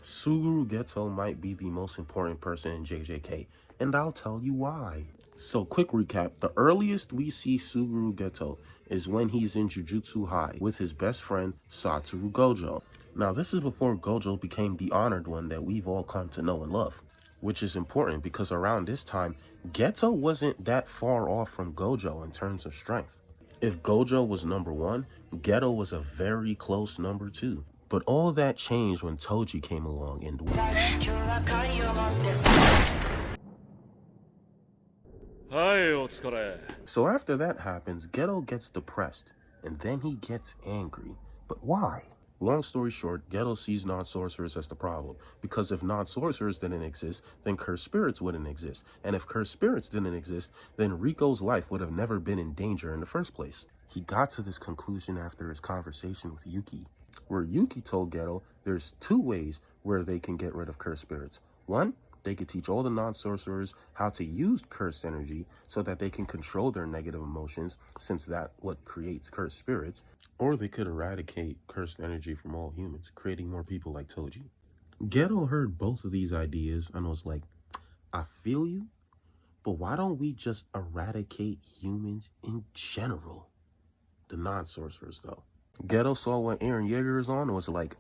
Suguru Geto might be the most important person in JJK, and I'll tell you why. So quick recap, the earliest we see Suguru Geto is when he's in Jujutsu High with his best friend Satoru Gojo. Now this is before Gojo became the honored one that we've all come to know and love, which is important because around this time, Geto wasn't that far off from Gojo in terms of strength. If Gojo was number 1, Geto was a very close number 2. But all that changed when Toji came along and so after that happens, Geto gets depressed, and then he gets angry. But why? Long story short, Geto sees non-sorcerers as the problem, because if non-sorcerers didn't exist, then cursed spirits wouldn't exist. And if cursed spirits didn't exist, then Rico's life would have never been in danger in the first place. He got to this conclusion after his conversation with Yuki, where Yuki told Geto there's 2 ways where they can get rid of cursed spirits. 1, they could teach all the non-sorcerers how to use cursed energy so that they can control their negative emotions, since that's what creates cursed spirits. Or they could eradicate cursed energy from all humans, creating more people like Toji. Geto heard both of these ideas and was like, I feel you, but why don't we just eradicate humans in general? The non-sorcerers, though. Geto saw what Eren Yeager is on and was like,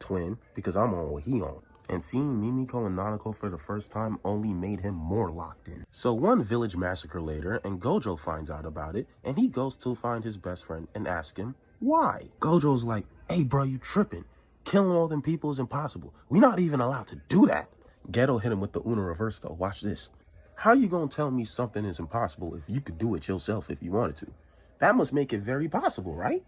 twin, because I'm on what he on. And seeing Mimiko and Nanako for the first time only made him more locked in. So one village massacre later, and Gojo finds out about it, and he goes to find his best friend and ask him, why? Gojo's like, hey bro, you tripping. Killing all them people is impossible. We're not even allowed to do that. Geto hit him with the Uno reverse though, watch this. How you gonna tell me something is impossible if you could do it yourself if you wanted to? That must make it very possible, right?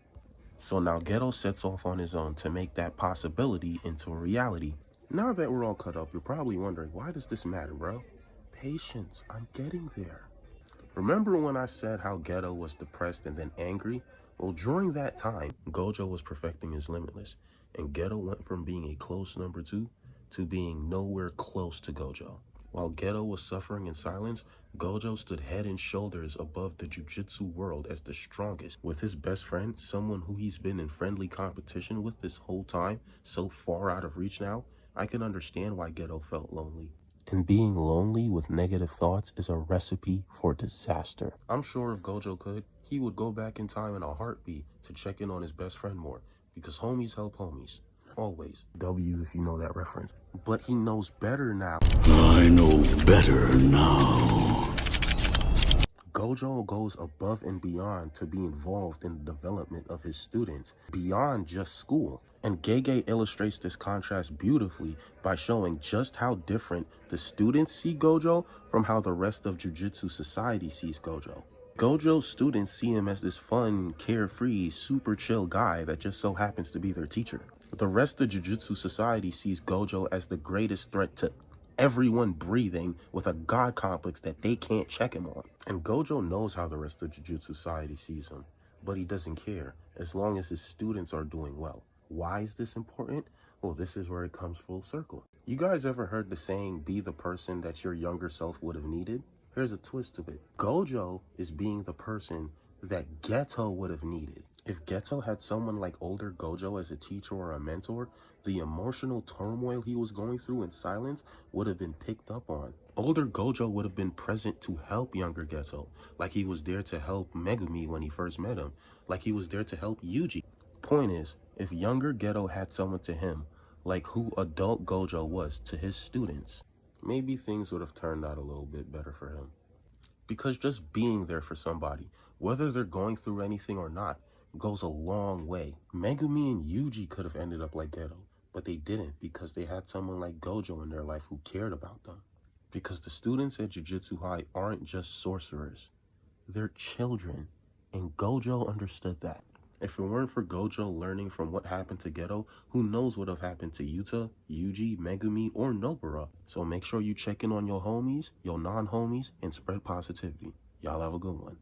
So now Geto sets off on his own to make that possibility into a reality. Now that we're all cut up, you're probably wondering, why does this matter, bro? Patience, I'm getting there. Remember when I said how Geto was depressed and then angry? Well, during that time, Gojo was perfecting his Limitless, and Geto went from being a close number 2 to being nowhere close to Gojo. While Geto was suffering in silence, Gojo stood head and shoulders above the Jujutsu world as the strongest. With his best friend, someone who he's been in friendly competition with this whole time, so far out of reach now, I can understand why Geto felt lonely. And being lonely with negative thoughts is a recipe for disaster. I'm sure if Gojo could, he would go back in time in a heartbeat to check in on his best friend more, because homies help homies. Always. W if you know that reference. But he knows better now. I know better now. Gojo goes above and beyond to be involved in the development of his students, beyond just school. And Gege illustrates this contrast beautifully by showing just how different the students see Gojo from how the rest of Jujutsu society sees Gojo. Gojo's students see him as this fun, carefree, super chill guy that just so happens to be their teacher. The rest of Jujutsu society sees Gojo as the greatest threat to everyone breathing, with a god complex that they can't check him on. And Gojo knows how the rest of Jujutsu society sees him, but he doesn't care as long as his students are doing well. Why is this important? Well, this is where it comes full circle. You guys ever heard the saying, be the person that your younger self would have needed? Here's a twist to it. Gojo is being the person that Geto would have needed. If Geto had someone like older Gojo as a teacher or a mentor, the emotional turmoil he was going through in silence would have been picked up on. Older Gojo would have been present to help younger Geto, like he was there to help Megumi when he first met him, like he was there to help Yuji. Point is, if younger Geto had someone to him, like who adult Gojo was to his students, maybe things would have turned out a little bit better for him. Because just being there for somebody, whether they're going through anything or not, goes a long way. Megumi and Yuji could have ended up like Geto, but they didn't because they had someone like Gojo in their life who cared about them. Because the students at Jujutsu High aren't just sorcerers, they're children, and Gojo understood that. If it weren't for Gojo learning from what happened to Geto, who knows what would have happened to Yuta, Yuji, Megumi, or Nobara. So make sure you check in on your homies, your non-homies, and spread positivity. Y'all have a good one.